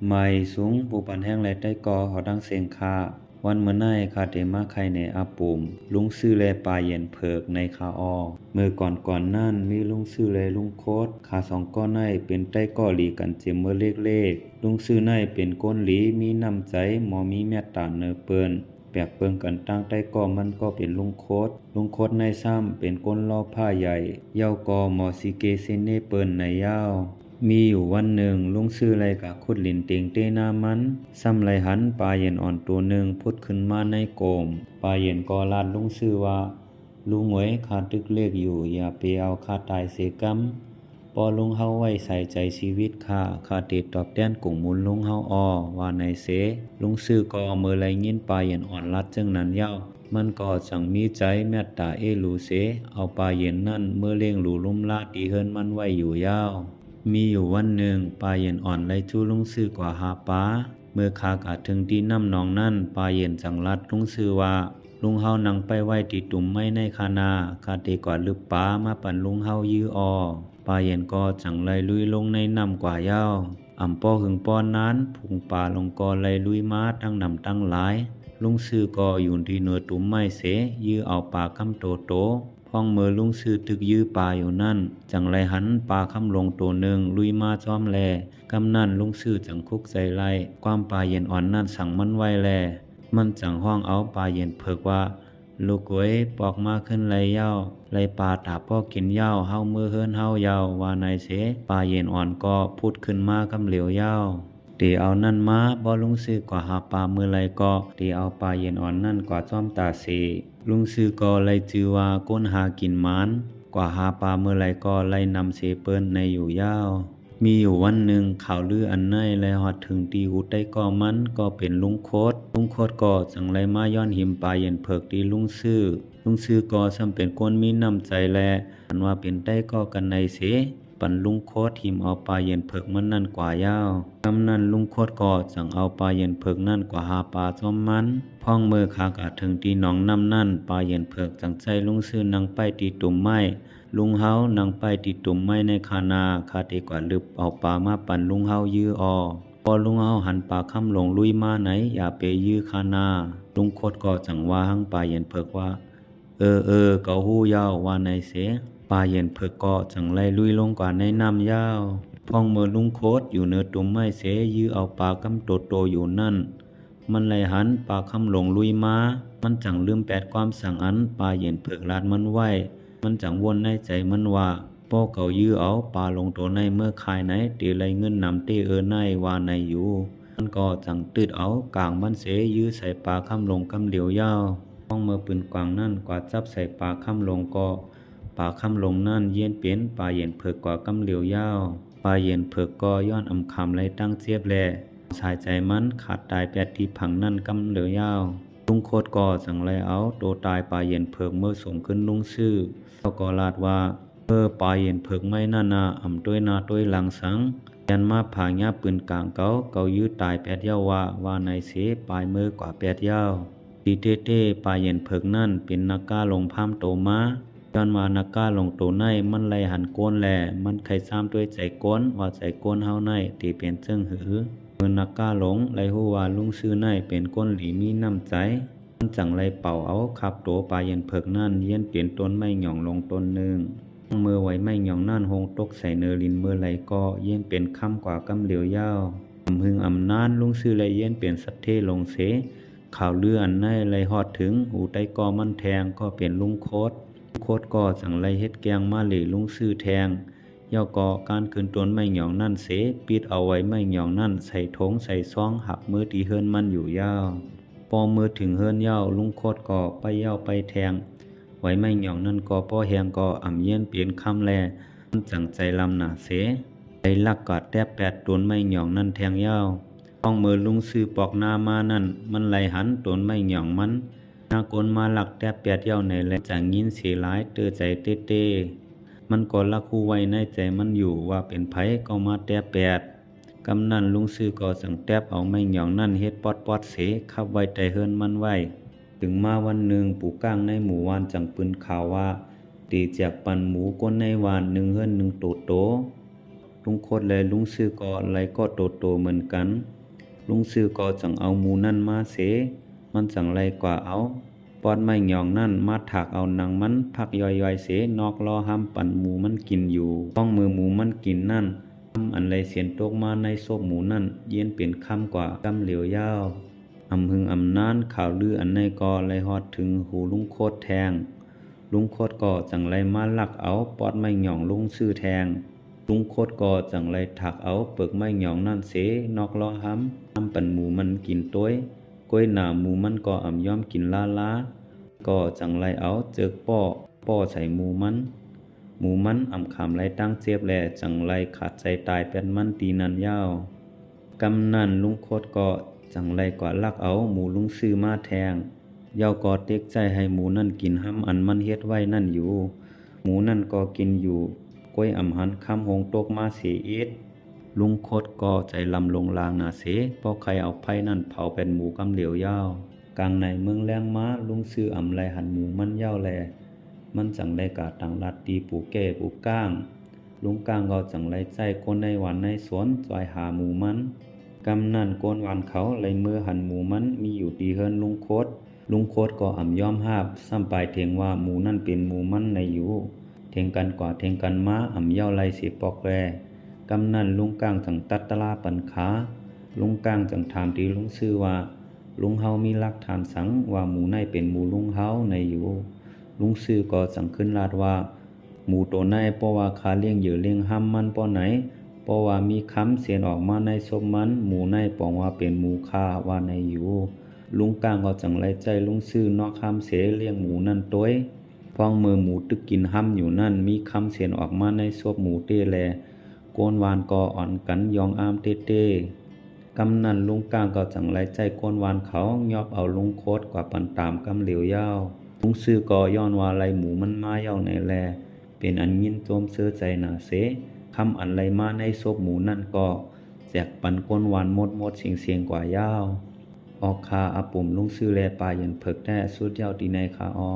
ไม่สูงผู้ปันแห้งและใต้ก่อเขาดังเสียงคาวันเมื่อไนคาเตมาไข่ในอาปุ่มลุงซื้อแลปลาเย็นเพิกในคาออเมื่อก่อนนั่นมีลุงซื้อแลลุงโคดขาสองก้อนในเป็นใต้ก่อหลีกันเจมเมื่อเล็กๆลุงซื้อในเป็นก้นหลีมีน้ำใจหมอมีเมตตาเนอเปิ้นแปกเปิงกันตั้งใต้ก่อมันก็เป็นลุงโคดในซ้ำเป็นก้นล้อผ้าใหญ่เย้ากอหมอซิเกเซเนเปิ้นในยาวมีอยู่วันหนึ่งลุงซื้อไรกะคุดหลินเตียงเตนามันซ้ำไรหันปลาเย็นอ่อนตัวหนึ่งพุดขึ้นมาในโกมปลาเย็นก็ลาดลุงซื้อว่าลุงหวยขาดตึกเลขอยู่อย่าไปเอาค่าตายเสกำปอลุงเฮาไว้ใส่ใจชีวิตค่าติดตอบแทนกุ่งมุนลุงเฮาว่าในเสลุงซื้อก็เมื่อไรยินปลาเย็นอ่อนลัดจึงนั้นเย้ามันก็จังมีใจเมตตาลูเสเอาปลาเย็นนั่นเมื่อเลี้ยงหลูลุ่มลาดตีเฮิรนมันไว้อยู่ยาวมีอยู่วันหนึ่งปลาเย็นอ่อนไล่จู้ลุงซื้อกว่าหาปลาเมื่อคากะถึงที่น้ำหนองนั่นปลาเย็นจังลัดลุงซื้อว่าลุงเฮานั่งไปไว้ที่ตุ่มไม้ในคานาคาเตกอดลึกปลามาปั่นลุงเฮายื้อปลาเย็นก็จังไล่ลุยลงในน้ำกว่าเย้าอ่ำป้อหึงป้อนนั้นพุงปลาลงกอไล่ลุยมาตั้งนำตั้งหลายลุงซื้อก็อยู่ที่เนื้อตุ่มไม้เสยื้อเอาปลาคำโตพ้องเมื่อลุงซื้อตึกยื้อปลาอยู่นั่นจังไรหันปลาคำลงตัวหนึ่งลุยมาจ้อมแลกำนั่นลุงซื้อจังคุกใจไล่ความปลาเย็นอ่อนนั่นสั่งมันไว้แลมันจังห้องเอาปลาเย็นเพิกว่าลูกเว้ยปอกมาขึ้นไรเย้าไรปลาตาป้อกินเย้าเฮามือเฮิรนเฮาเย้าว่าในเสปลาเย็นอ่อนก็พูดขึ้นมากำเหลียวเย้าตีเอานั่นมาบ่ลุงซื้อกว่าหาปลามือไรก็ตีเอาปลาเย็นอ่อนนั่นกว่าจ้อมตาเสลุงซื้อก็ไล่จือว่าก้นหากินมันกว่าหาปลาเมื่อไรก็ไล่นำเสเปิ้นในอยู่ยาวมีอยู่วันหนึ่งข่าวลืออันในไล่ฮอดถึงตีหูใต้ก่อมันก็เป็นลุงโคดก็จังไล่มาย้อนหิมปลาเย็นเพิกตีลุงซื้อก็ซ้ำเป็นคนมีน้ำใจแลอันว่าเป็นใต้ก่อกันในเสปันลุงโคดหิมเอาปลาเย็นเพิกมันนั่นกว่ายาวคำนั้นลุงโคดก็จังเอาปลาเย็นเพิกนั่นกว่าหาปลาจอมมันพ้องเมื่อขากะถึงตีหนองน้ำนั่นปลาเย็นเพิกจังใจลุงซื้อนั่งไปตีตุ่มไม้ลุงเฮานั่งไปตีตุ่มไม้ในคานาคาเตกว่าลึบเอาปลามาปั่นลุงเฮายื้อพอลุงเฮาหันปลาค่ำลงลุยมาไหนอย่าไปยื้อคานาลุงโคดก็จังว่าหังปลาเย็นเพิกว่าเกาหู้ยาวว่าในเสปลาเย็นเพิกก็จังไล่ลุยลงกว่าในน้ำยาวพ้องเมื่อลุงโคดอยู่เนื้อตุ่มไม้เสยื้อเอาปลากำโตอยู่นั่นมันไล่หันปลาคำลงลุยมามันจังลืมแปดความสั่งอันปลาเย็นเพิกลาดมันไว้มันจังวนในใจมันว่าป้อเก่ายื้อเอาปลาลงตัวในเมื่อคายไหนตีไรเงินนำเตในว่าในอยู่มันก็จังตืดเอากลางมันเสยื้อใส่ปลาคำลงกำเหลียวยาวพ้องเมื่อปืนกวางนั่นกว่าจับใส่ปลาคำลงก็ปลาคำลงนั่นเย็นเป็นปลาเย็นเพิกกว่ากำเหลียวยาวปลาเย็นเพิกก็ย้อนอำคำไรตั้งเจียบแลสายใจมันขาดตายแปดที่ผังนั่นกำเหลือยาวลุงโคตรก็จังไรเอาโตตายปลาเย็นเพิกเมื่อส่งขึ้นลุงซื้อเขาก็ลาดว่าปลาเย็นเพิกไม่น่านาอ่ำต้วยนาต้วยหลังสังยันมาผางยาปืนกลางเกายื้อตายแปดยาวว่าในเสปลายมือกว่าแปดยาวตีเต้ปลาเย็นเพิกนั่นเป็นนักกล้าลงพามโตมาย้อนมานักกล้าลงโตในมันไล่หันโกนแลมันไขซ้ำด้วยใจก้นว่าใจก้นเฮาในตีเป็นเจิงหือเมื่อนักกล้าหลงไล่ฮู้ว่าลุงซื้อในเป็นก้นหลีมีน้ำใจมันจังไล่เป่าเอาขับโตปลาเย็นเพิกนั่นเย็นเปลี่ยนต้นไม้หย่องลงต้นหนึ่งเมื่อไว้ไม้หย่องนั่นหงตกใส่เนลินเมื่อไรก็เย็นเป็นค่ำกว่ากำเหลียวยาวหึงอำนานลุงซื้อไรเย็นเปลี่ยนสัตเทลงเสข่าวเลื่อนในไรฮอดถึงหูใต้กอมันแทงก็เป็นลุงโคตรก็จังไรเฮ็ดแกงมาเหล่ลุงซื้อแทงย่อก่อการขึ้นต้นไม้หย่องนั่นเสปิดเอาไว้ไม้หย่องนั่นใส่ถงใส่ซองหักมือตีเฮิรนมันอยู่ยาวพอมือถึงเฮิรนยาวลุงโคตรก็ไปยาวไปแทงไว้ไม้หย่องนั่นก็ป้อแหงก็อ่ำเย็นเปลี่ยนคำแลมันจังใจลำหนาเสใจลักกอดแทบแปดต้นไม้หย่องนั่นแทงยาวป้องมือลุงซื้อปอกนามานั่นมันไหลหันต้นไม้หย่องมันนากลมาหลักแทบแปดยาวในแลจังยินเสียหลายเตอใจเต้มันก็ลักคู่ไว้ในใจมันอยู่ว่าเป็นไผก็มาแทบแปดกำนันลุงซื้อก็สั่งแทบเอาไม้หย่องนั่นเฮ็ดปอดเสขับไว้ใจเฮิรนมันไว้ถึงมาวันหนึ่งปู่ก้างในหมู่วานจังปืนข่าวว่าตีจากปั่นหมูก้นในวานหนึ่งเฮิรนหนึ่งโต ลุงโคตรและลุงซื้อก็ไหลก็โตๆเหมือนกันลุงซื้อก็จังเอาหมูนั่นมาเสมันจังไรกว่าเอาปอดไม้หยองนั่นมาถากเอาหนังมันพักย่อยๆเสนอกรอห้ำปั่นหมูมันกินอยู่ต้องมือหมูมันกินนั่นอันไรเสียนตกมาในศพหมูนั่นเย็นเป็นคำกว่ากำเหลียวยาวอำหึงอำนานข่าวลืออันในก็ไหลฮอดถึงหูลุงโคตรแทงลุงโคตรก็จังไรมาลักเอาปอดไม้หยองลุงซื้อแทงลุงโคตรก็จังไรถักเอาเปลือกไม้หยองนั่นเสนอกรอห้ำปั่นหมูมันกินต้วยก้อยหนาหมูมันก็อ่ำย่อมกินลาก็จังไรเอาเจิกป้อใส่หมูมันอ่ำขามไรตั้งเจ็บแลจังไรขาดใจตายเป็นมันตีนันยาวกำนันลุงโคตรก็จังไรกว่าลักเอาหมูลุงซื้อมาแทงยาวก็เต็กใจให้หมูนั่นกินห้ำอันมันเฮ็ดไว้นั่นอยู่หมูนั่นก็กินอยู่ก้อยอ่ำหันคำหงตกมาเสียอีดลุงโคตรก็ใจลำลงลางนาเสพอใครเอาไผ่นั่นเผาเป็นหมูกำเหลียวยาวกลางในเมืองแรงม้าลุงซื้ออ่ำไรหันหมูมันยาวแลมันจังไรกะต่างลัดตีปูแก่ปูก้างลุงก้างก็จังไรใจคนในหวานในสวนจอยหาหมูมันกำนั่นโกนหวานเขาไรเมื่อหันหมูมันมีอยู่ตีเฮินลุงโคตรก็อ่ำยอมหาบซ้ำปลายเถียงว่าหมูนั่นเป็นหมูมันในอยู่เถียงกันกว่าเถียงกันม้าอ่ำเย้าไรเสียปอกแรกำนั่นลุงก้างจังตัดตลาปันขาลุงก้างจังถามตีลุงซื้อว่าลุงเฮามีหลักฐานสังว่าหมูในเป็นหมูลุงเฮาในอยู่ลุงซื้อก็จังขึ้นลาดว่าหมูตัวในเพราะว่าคาเลี้ยงเหยื่อเลี้ยงห้ำมันป้อไหนเพราะว่ามีคำเสียนออกมาในศพมันหมูในปองว่าเป็นหมูคาว่าในอยู่ลุงก้างก็จังไรใจลุงซื้อนอกคำเสเลี้ยงหมูนั่นต้วยพ้องมือหมูตึกกินห้ำอยู่นั่นมีคำเสียนออกมาในศพหมูเต้แลโกนวานก็อ่อนกันยองอามเต้กำนันลุงก้างก็จังไรใจโกนวานเขายอบเอาลุงโคตรกว่าปันตามกำเหลียวยาวลุงซื้อก็ย้อนว่าไรหมูมันมาเย้าในแลเป็นอันยินโจมเสื้อใจหนาเสคำอันไรมาในศพหมูนั่นก็แจกปันโกนวานหมดเสียงกว่ายาวออกคาอาปุ่มลุงซื้อแลปลาเย็นเผิกแน่สุดยาวตีในคาออ